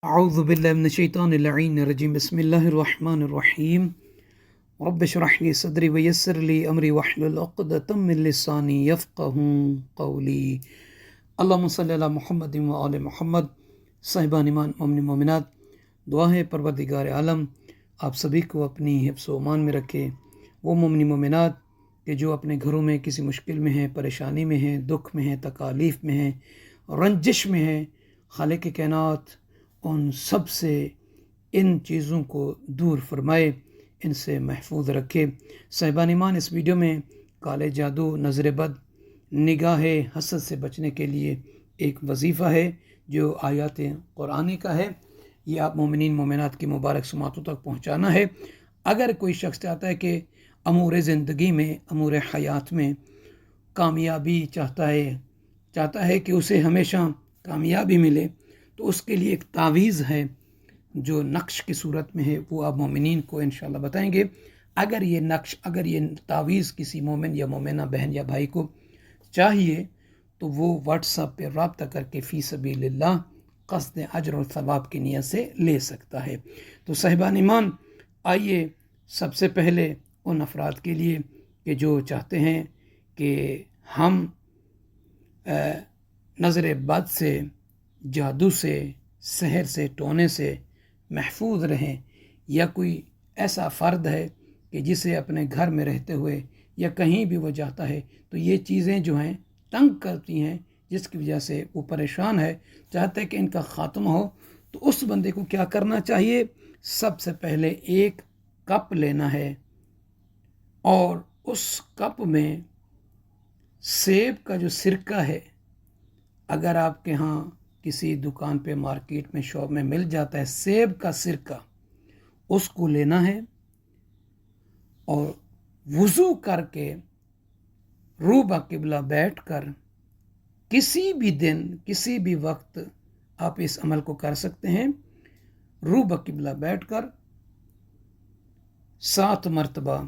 أعوذ بالله من الشيطان اللعين الرجيم بسم الله الرحمن الرحيم رب اشرح لي صدري ويسر لي أمري واحلل عقدة من لساني يفقهوا قولي اللهم صل على محمد وآل محمد صاحبان ایمان مومن مومنات، دعا ہے پروردگار عالم آپ سبھی کو اپنی حفظ و امان میں رکھے۔ وہ مومن مومنات کہ جو اپنے گھروں میں کسی مشکل میں ہیں، پریشانی میں ہیں، دکھ میں ہیں، تکالیف میں ہیں، رنجش میں ہیں، خالق کائنات ان سب سے ان چیزوں کو دور فرمائے، ان سے محفوظ رکھے۔ صاحبان ایمان، اس ویڈیو میں کالے جادو، نظر بد، نگاہ حسد سے بچنے کے لیے ایک وظیفہ ہے جو آیات قرآنی کا ہے۔ یہ آپ مومنین مومنات کی مبارک سماعتوں تک پہنچانا ہے۔ اگر کوئی شخص چاہتا ہے کہ امور زندگی میں، امور حیات میں کامیابی چاہتا ہے کہ اسے ہمیشہ کامیابی ملے، تو اس کے لیے ایک تعویذ ہے جو نقش کی صورت میں ہے، وہ آپ مومنین کو انشاءاللہ بتائیں گے۔ اگر یہ تعویذ کسی مومن یا مومنہ بہن یا بھائی کو چاہیے تو وہ واٹس ایپ پہ رابطہ کر کے فی سبیل اللہ قصد اجر و ثواب کی نیت سے لے سکتا ہے۔ تو صاحبان ایمان، آئیے سب سے پہلے ان افراد کے لیے کہ جو چاہتے ہیں کہ ہم نظر بد سے، جادو سے، سحر سے، ٹونے سے محفوظ رہیں، یا کوئی ایسا فرد ہے کہ جسے اپنے گھر میں رہتے ہوئے یا کہیں بھی وہ جاتا ہے تو یہ چیزیں جو ہیں تنگ کرتی ہیں، جس کی وجہ سے وہ پریشان ہے، چاہتے ہیں کہ ان کا خاتمہ ہو، تو اس بندے کو کیا کرنا چاہیے؟ سب سے پہلے ایک کپ لینا ہے اور اس کپ میں سیب کا جو سرکہ ہے، اگر آپ کے ہاں کسی دکان پہ، مارکیٹ میں، شاپ میں مل جاتا ہے سیب کا سرکہ، اس کو لینا ہے اور وضو کر کے روبہ قبلہ بیٹھ کر کسی بھی دن، کسی بھی وقت آپ اس عمل کو کر سکتے ہیں۔ روبہ قبلہ بیٹھ کر 7 مرتبہ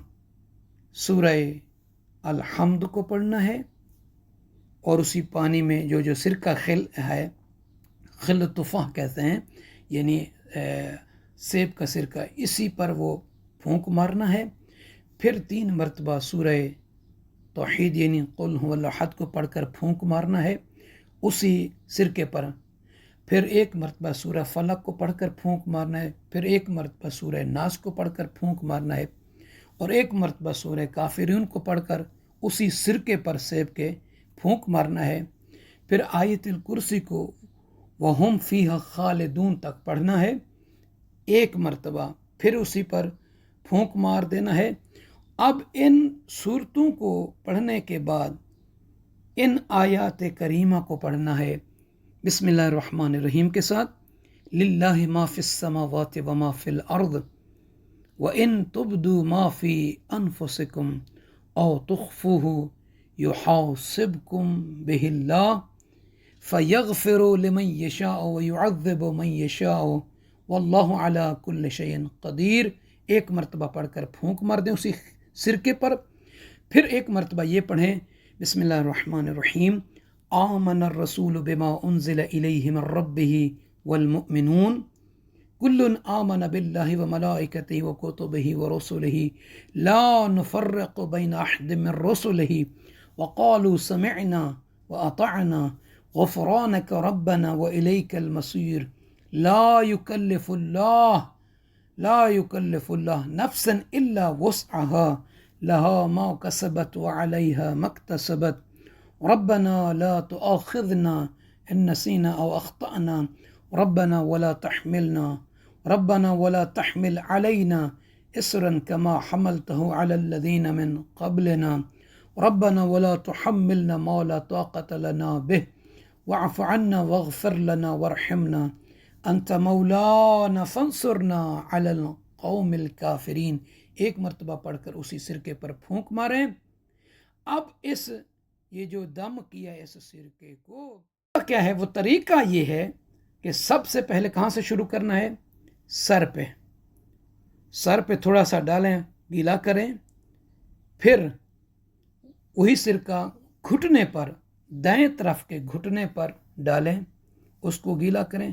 سورہ الحمد کو پڑھنا ہے، اور اسی پانی میں جو سرکہ ہے، خل تفاح کہتے ہیں، یعنی سیب کا سرکہ، اسی پر وہ پھونک مارنا ہے۔ پھر 3 مرتبہ سورہ توحید یعنی قل هو اللہ احد کو پڑھ کر پھونک مارنا ہے اسی سرکے پر۔ پھر 1 مرتبہ سورہ فلق کو پڑھ کر پھونک مارنا ہے۔ پھر 1 مرتبہ سورہ ناس کو پڑھ کر پھونک مارنا ہے، اور 1 مرتبہ سورہ کافرون کو پڑھ کر اسی سرکے پر سیب کے پھونک مارنا ہے۔ پھر آیت الکرسی کو وَهُمْ فِيهَا خَالِدُونَ تک پڑھنا ہے 1 مرتبہ، پھر اسی پر پھونک مار دینا ہے۔ اب ان صورتوں کو پڑھنے کے بعد ان آیات کریمہ کو پڑھنا ہے بسم اللہ الرحمن الرحیم کے ساتھ۔ للہ ما فی السماوات وما فی الارض وَإِن تُبْدُوا مَا فِي أَنفُسِكُمْ أَوْ تُخْفُوهُ يُحَاسِبْكُمْ بِهِ اللَّهُ فَيَغْفِرُ لِمَنْ يَشَاءُ وَيُعَذِّبُ مَنْ يَشَاءُ وَاللَّهُ عَلَى كُلِّ شَيْءٍ قَدِيرٌ۔ 1 مرتبہ پڑھ کر پھونک مار دیں اسی سرکے پر۔ پھر 1 مرتبہ یہ پڑھیں بسم اللہ الرحمن الرحیم۔ آمن الرسول بما انزل الیہ من ربہ والمؤمنون کل آمن باللہ وملائکتہ وکتبہ ورسلہ لا نفرق بین احد من رسلہ وقالوا سمعنا واطعنا غفرانک ربنا والیک المصیر لا یکلف اللہ نفسا الا وسعها لها ما كسبت وعليها ما اكتسبت ربنا لا تؤاخذنا إن نسينا أو أخطأنا ربنا ولا تحمل علينا إصرا كما حملته على الذين من قبلنا ربنا ولا تحملنا ما لا طاقة لنا به واعف عنا واغفر لنا وارحمنا أنت مولانا فانصرنا على القوم الكافرين۔ 1 مرتبہ پڑھ کر اسی سرکے پر پھونک ماریں۔ اب یہ جو دم کیا اس سرکے کو کیا ہے، وہ طریقہ یہ ہے کہ سب سے پہلے کہاں سے شروع کرنا ہے؟ سر پہ تھوڑا سا ڈالیں، گیلا کریں، پھر وہی سرکہ گھٹنے پر، دائیں طرف کے گھٹنے پر ڈالیں، اس کو گیلا کریں،